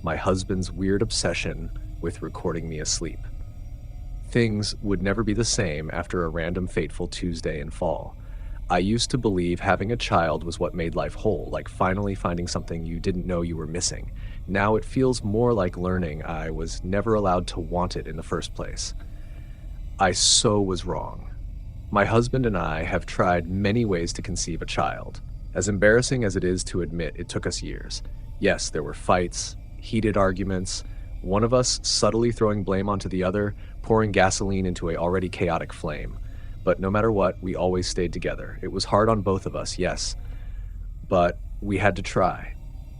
my husband's weird obsession with recording me asleep. Things would never be the same after a random fateful Tuesday in fall. I used to believe having a child was what made life whole, like finally finding something you didn't know you were missing. Now it feels more like learning I was never allowed to want it in the first place. I so was wrong. My husband and I have tried many ways to conceive a child. As embarrassing as it is to admit, it took us years. Yes, there were fights, heated arguments, one of us subtly throwing blame onto the other, pouring gasoline into an already chaotic flame. But no matter what, we always stayed together. It was hard on both of us, yes, but we had to try.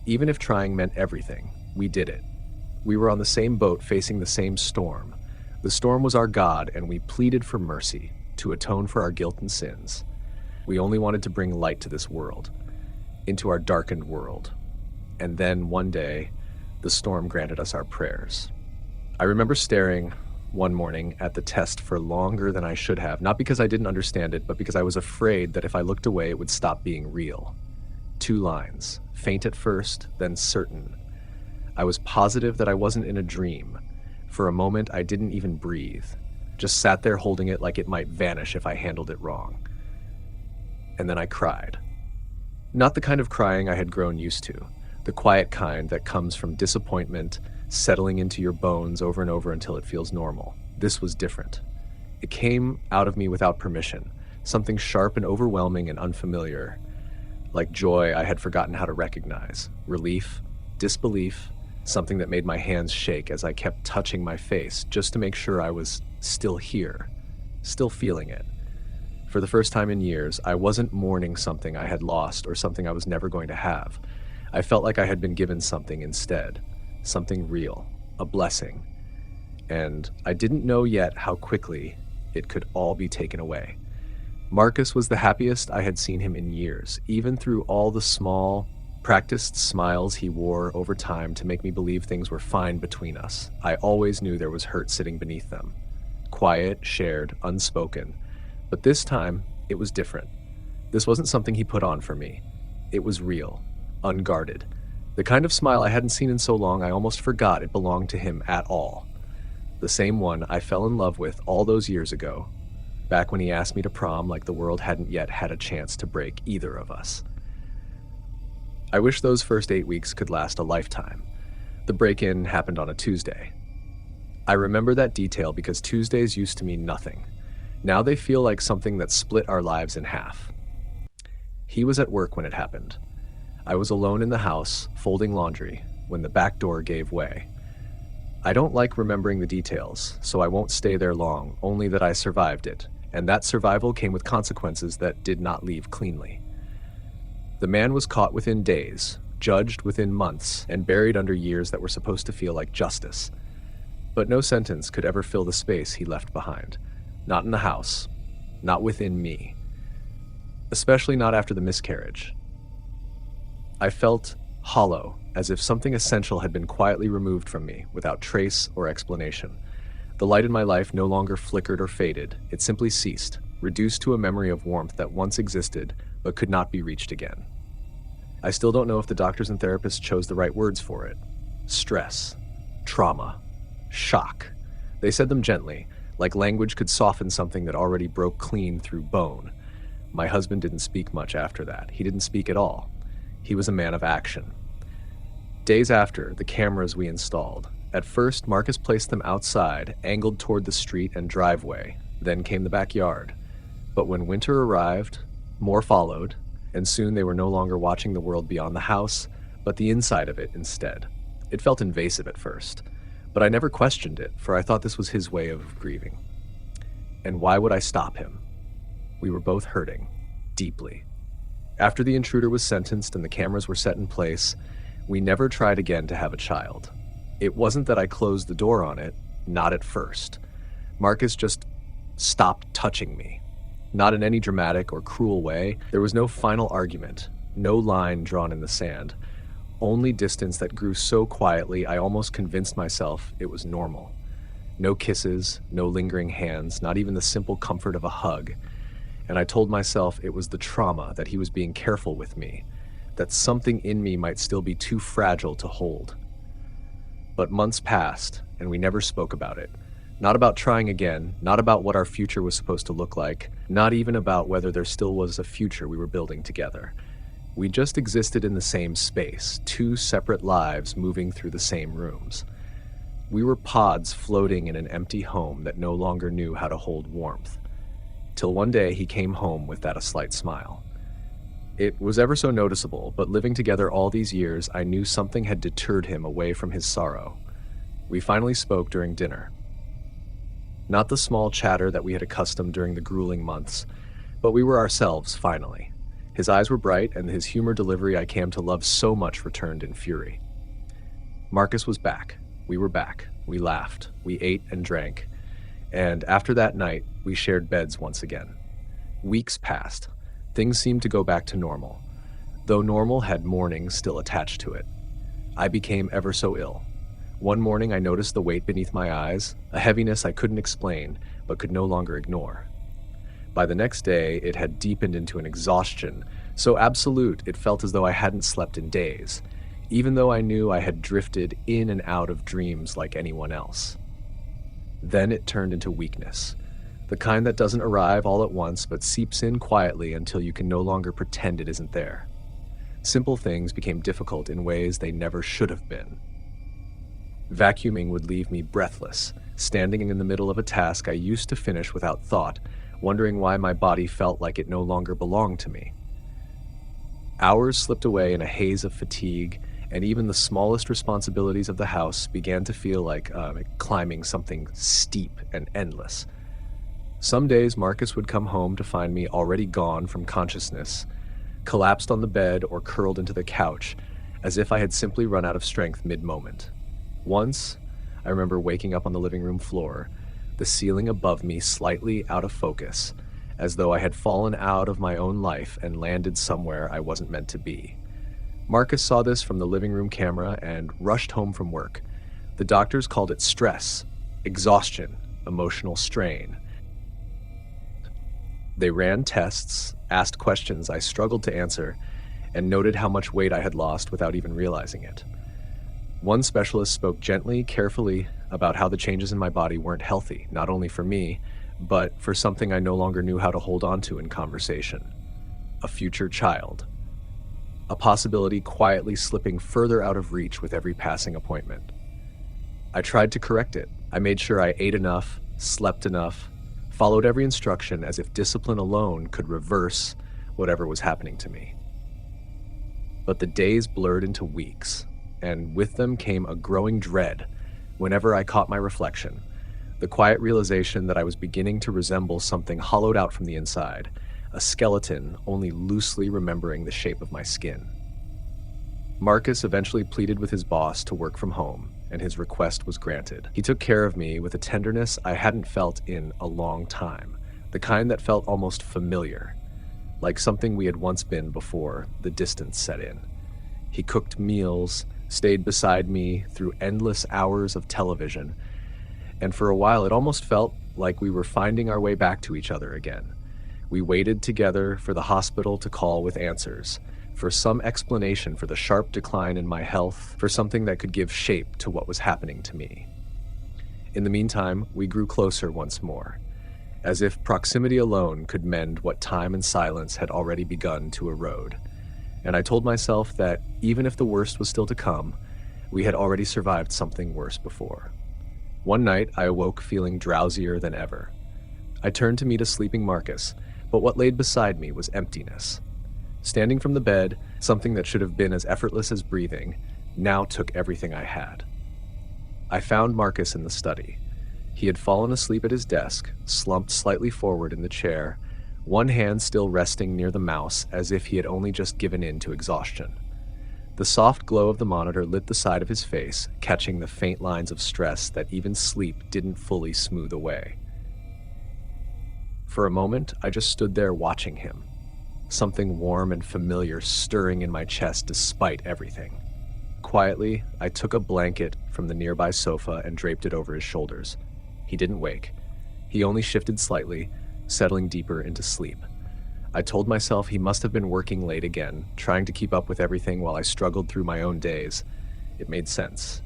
Even if trying meant everything, we did it. We were on the same boat facing the same storm. The storm was our God, and we pleaded for mercy to atone for our guilt and sins. We only wanted to bring light to this world, into our darkened world. And then one day, the storm granted us our prayers. I remember staring one morning at the test for longer than I should have, not because I didn't understand it, but because I was afraid that if I looked away, it would stop being real. 2 lines, faint at first, then certain. I was positive that I wasn't in a dream. For a moment, I didn't even breathe, just sat there holding it like it might vanish if I handled it wrong. And then I cried. Not the kind of crying I had grown used to, the quiet kind that comes from disappointment, settling into your bones over and over until it feels normal. This was different. It came out of me without permission, something sharp and overwhelming and unfamiliar, like joy I had forgotten how to recognize, relief, disbelief, something that made my hands shake as I kept touching my face just to make sure I was still here, still feeling it. For the first time in years, I wasn't mourning something I had lost or something I was never going to have. I felt like I had been given something instead. Something real, a blessing, and I didn't know yet how quickly it could all be taken away. Marcus was the happiest I had seen him in years, even through all the small, practiced smiles he wore over time to make me believe things were fine between us. I always knew there was hurt sitting beneath them. Quiet, shared, unspoken. But this time, it was different. This wasn't something he put on for me. It was real, unguarded. The kind of smile I hadn't seen in so long I almost forgot it belonged to him at all. The same one I fell in love with all those years ago, back when he asked me to prom like the world hadn't yet had a chance to break either of us. I wish those first 8 weeks could last a lifetime. The break-in happened on a Tuesday. I remember that detail because Tuesdays used to mean nothing. Now they feel like something that split our lives in half. He was at work when it happened. I was alone in the house, folding laundry, when the back door gave way. I don't like remembering the details, so I won't stay there long, only that I survived it, and that survival came with consequences that did not leave cleanly. The man was caught within days, judged within months, and buried under years that were supposed to feel like justice. But no sentence could ever fill the space he left behind. Not in the house, not within me, especially not after the miscarriage. I felt hollow, as if something essential had been quietly removed from me, without trace or explanation. The light in my life no longer flickered or faded, it simply ceased, reduced to a memory of warmth that once existed, but could not be reached again. I still don't know if the doctors and therapists chose the right words for it. Stress, trauma, shock. They said them gently, like language could soften something that already broke clean through bone. My husband didn't speak much after that. He didn't speak at all. He was a man of action. Days after, the cameras we installed. At first, Marcus placed them outside, angled toward the street and driveway. Then came the backyard. But when winter arrived, more followed, and soon they were no longer watching the world beyond the house, but the inside of it instead. It felt invasive at first, but I never questioned it, for I thought this was his way of grieving. And why would I stop him? We were both hurting, deeply. After the intruder was sentenced and the cameras were set in place, we never tried again to have a child. It wasn't that I closed the door on it, not at first. Marcus just stopped touching me. Not in any dramatic or cruel way. There was no final argument, no line drawn in the sand. Only distance that grew so quietly I almost convinced myself it was normal. No kisses, no lingering hands, not even the simple comfort of a hug. And I told myself it was the trauma that he was being careful with me, that something in me might still be too fragile to hold. But months passed, and we never spoke about it. Not about trying again, not about what our future was supposed to look like, not even about whether there still was a future we were building together. We just existed in the same space, two separate lives moving through the same rooms. We were pods floating in an empty home that no longer knew how to hold warmth. Till one day he came home with that a slight smile. It was ever so noticeable, but living together all these years, I knew something had deterred him away from his sorrow. We finally spoke during dinner. Not the small chatter that we had accustomed during the grueling months, but we were ourselves, finally. His eyes were bright, and his humor delivery I came to love so much returned in fury. Marcus was back. We were back. We laughed. We ate and drank. And after that night, we shared beds once again. Weeks passed. Things seemed to go back to normal, though normal had mornings still attached to it. I became ever so ill. One morning I noticed the weight beneath my eyes, a heaviness I couldn't explain, but could no longer ignore. By the next day, it had deepened into an exhaustion, so absolute it felt as though I hadn't slept in days, even though I knew I had drifted in and out of dreams like anyone else. Then it turned into weakness, the kind that doesn't arrive all at once but seeps in quietly until you can no longer pretend it isn't there. Simple things became difficult in ways they never should have been. Vacuuming would leave me breathless, standing in the middle of a task I used to finish without thought, wondering why my body felt like it no longer belonged to me. Hours slipped away in a haze of fatigue, and even the smallest responsibilities of the house began to feel like climbing something steep and endless. Some days Marcus would come home to find me already gone from consciousness, collapsed on the bed or curled into the couch, as if I had simply run out of strength mid-moment. Once, I remember waking up on the living room floor, the ceiling above me slightly out of focus, as though I had fallen out of my own life and landed somewhere I wasn't meant to be. Marcus saw this from the living room camera and rushed home from work. The doctors called it stress, exhaustion, emotional strain. They ran tests, asked questions I struggled to answer, and noted how much weight I had lost without even realizing it. One specialist spoke gently, carefully, about how the changes in my body weren't healthy, not only for me, but for something I no longer knew how to hold on to in conversation. A future child. A possibility quietly slipping further out of reach with every passing appointment. I tried to correct it. I made sure I ate enough, slept enough, followed every instruction as if discipline alone could reverse whatever was happening to me. But the days blurred into weeks, and with them came a growing dread whenever I caught my reflection, the quiet realization that I was beginning to resemble something hollowed out from the inside, a skeleton only loosely remembering the shape of my skin. Marcus eventually pleaded with his boss to work from home, and his request was granted. He took care of me with a tenderness I hadn't felt in a long time, the kind that felt almost familiar, like something we had once been before the distance set in. He cooked meals, stayed beside me through endless hours of television, and for a while it almost felt like we were finding our way back to each other again. We waited together for the hospital to call with answers, for some explanation for the sharp decline in my health, for something that could give shape to what was happening to me. In the meantime, we grew closer once more, as if proximity alone could mend what time and silence had already begun to erode. And I told myself that even if the worst was still to come, we had already survived something worse before. One night, I awoke feeling drowsier than ever. I turned to meet a sleeping Marcus, but what laid beside me was emptiness. Standing from the bed, something that should have been as effortless as breathing, now took everything I had. I found Marcus in the study. He had fallen asleep at his desk, slumped slightly forward in the chair, one hand still resting near the mouse as if he had only just given in to exhaustion. The soft glow of the monitor lit the side of his face, catching the faint lines of stress that even sleep didn't fully smooth away. For a moment, I just stood there watching him, something warm and familiar stirring in my chest despite everything. Quietly, I took a blanket from the nearby sofa and draped it over his shoulders. He didn't wake. He only shifted slightly, settling deeper into sleep. I told myself he must have been working late again, trying to keep up with everything while I struggled through my own days. It made sense.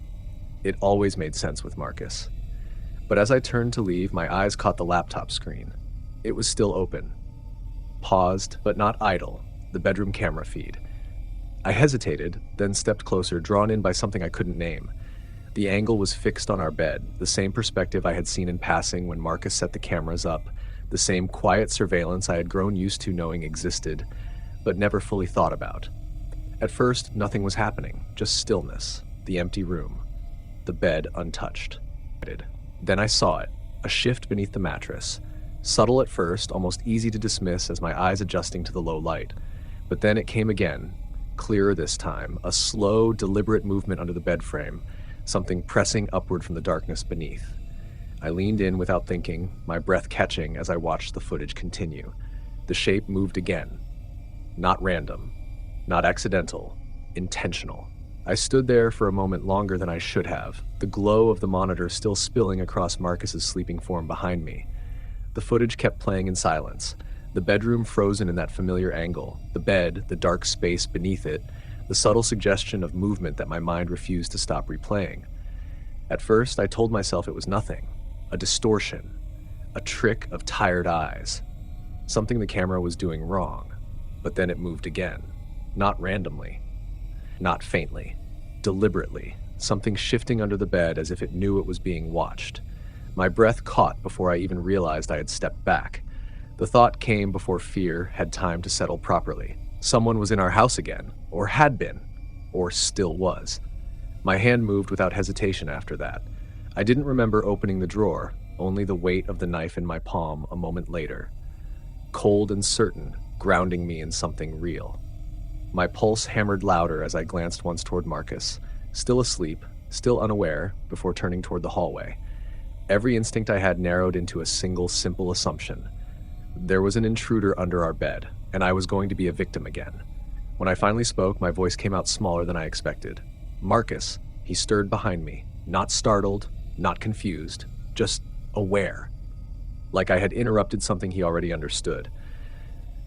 It always made sense with Marcus. But as I turned to leave, my eyes caught the laptop screen. It was still open. Paused, but not idle, the bedroom camera feed. I hesitated, then stepped closer, drawn in by something I couldn't name. The angle was fixed on our bed, the same perspective I had seen in passing when Marcus set the cameras up, the same quiet surveillance I had grown used to knowing existed, but never fully thought about. At first, nothing was happening, just stillness, the empty room, the bed untouched. Then I saw it, a shift beneath the mattress. Subtle at first, almost easy to dismiss as my eyes adjusting to the low light. But then it came again, clearer this time, a slow, deliberate movement under the bed frame, something pressing upward from the darkness beneath. I leaned in without thinking, my breath catching as I watched the footage continue. The shape moved again. Not random, not accidental, intentional. I stood there for a moment longer than I should have, the glow of the monitor still spilling across Marcus's sleeping form behind me. The footage kept playing in silence, the bedroom frozen in that familiar angle, the bed, the dark space beneath it, the subtle suggestion of movement that my mind refused to stop replaying. At first, I told myself it was nothing, a distortion, a trick of tired eyes, something the camera was doing wrong. But then it moved again, not randomly, not faintly, deliberately, something shifting under the bed as if it knew it was being watched. My breath caught before I even realized I had stepped back. The thought came before fear had time to settle properly. Someone was in our house again, or had been, or still was. My hand moved without hesitation after that. I didn't remember opening the drawer, only the weight of the knife in my palm a moment later. Cold and certain, grounding me in something real. My pulse hammered louder as I glanced once toward Marcus, still asleep, still unaware, before turning toward the hallway. Every instinct I had narrowed into a single simple assumption. There was an intruder under our bed, and I was going to be a victim again. When I finally spoke, my voice came out smaller than I expected. Marcus, he stirred behind me, not startled, not confused, just aware. Like I had interrupted something he already understood.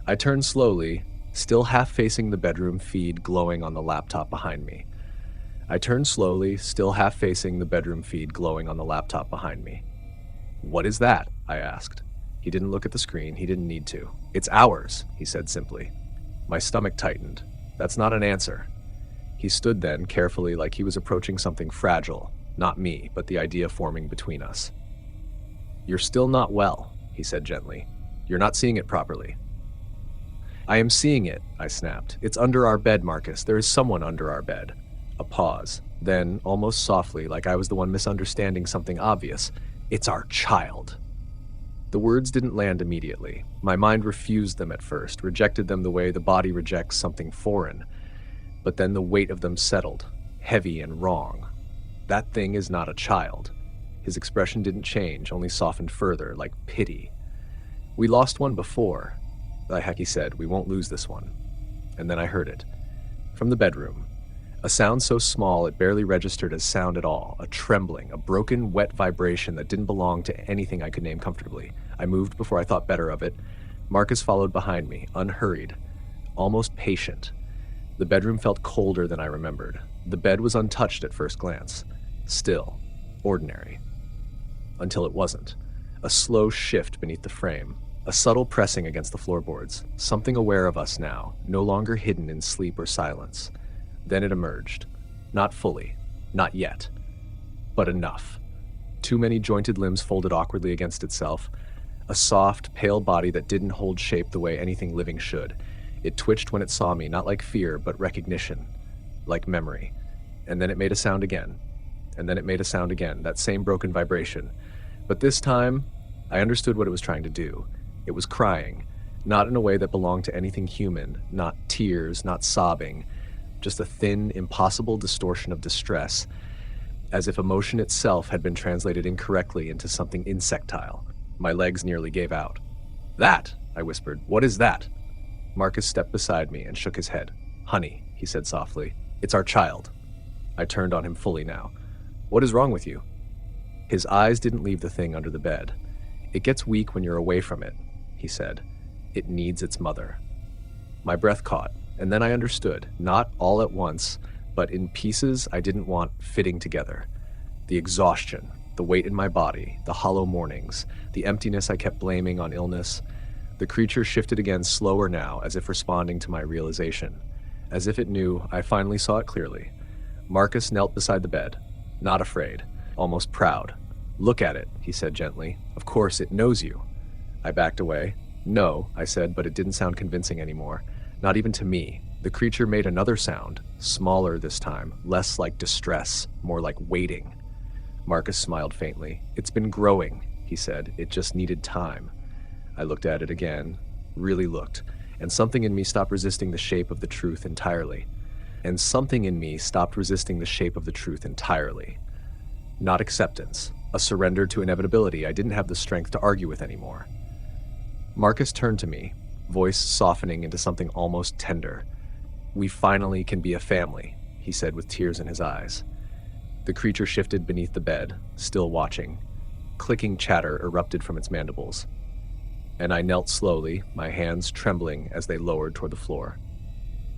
I turned slowly, still half facing the bedroom feed glowing on the laptop behind me. What is that? I asked. He didn't look at the screen, he didn't need to. It's ours, he said simply. My stomach tightened. That's not an answer. He stood then, carefully, like he was approaching something fragile. Not me, but the idea forming between us. You're still not well, he said gently. You're not seeing it properly. I am seeing it, I snapped. It's under our bed, Marcus. There is someone under our bed. A pause. Then, almost softly, like I was the one misunderstanding something obvious, it's our child. The words didn't land immediately. My mind refused them at first, rejected them the way the body rejects something foreign. But then the weight of them settled, heavy and wrong. That thing is not a child. His expression didn't change, only softened further, like pity. We lost one before. He said, we won't lose this one. And then I heard it. From the bedroom. A sound so small it barely registered as sound at all. A trembling, a broken, wet vibration that didn't belong to anything I could name comfortably. I moved before I thought better of it. Marcus followed behind me, unhurried, almost patient. The bedroom felt colder than I remembered. The bed was untouched at first glance. Still, ordinary. Until it wasn't. A slow shift beneath the frame. A subtle pressing against the floorboards. Something aware of us now, no longer hidden in sleep or silence. Then it emerged. Not fully. Not yet. But enough. Too many jointed limbs folded awkwardly against itself. A soft, pale body that didn't hold shape the way anything living should. It twitched when it saw me, not like fear, but recognition. Like memory. And then it made a sound again. And then it made a sound again, that same broken vibration. But this time, I understood what it was trying to do. It was crying, not in a way that belonged to anything human, not tears, not sobbing, just a thin, impossible distortion of distress, as if emotion itself had been translated incorrectly into something insectile. My legs nearly gave out. That, I whispered. What is that? Marcus stepped beside me and shook his head. Honey, he said softly. It's our child. I turned on him fully now. What is wrong with you? His eyes didn't leave the thing under the bed. It gets weak when you're away from it, he said. It needs its mother. My breath caught, and then I understood, not all at once, but in pieces I didn't want fitting together. The exhaustion, the weight in my body, the hollow mornings, the emptiness I kept blaming on illness. The creature shifted again, slower now, as if responding to my realization. As if it knew, I finally saw it clearly. Marcus knelt beside the bed, not afraid, almost proud. "Look at it," he said gently. "Of course, it knows you." I backed away. "No," I said, but it didn't sound convincing anymore. Not even to me. The creature made another sound, smaller this time, less like distress, more like waiting. Marcus smiled faintly. "It's been growing," he said. "It just needed time." I looked at it again, really looked, and something in me stopped resisting the shape of the truth entirely. Not acceptance, a surrender to inevitability I didn't have the strength to argue with anymore. Marcus turned to me, voice softening into something almost tender. "We finally can be a family," he said with tears in his eyes. The creature shifted beneath the bed, still watching. Clicking chatter erupted from its mandibles. And I knelt slowly, my hands trembling as they lowered toward the floor.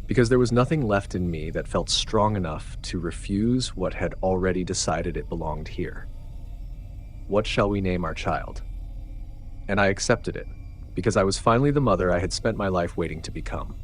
Because there was nothing left in me that felt strong enough to refuse what had already decided it belonged here. "What shall we name our child?" And I accepted it, because I was finally the mother I had spent my life waiting to become.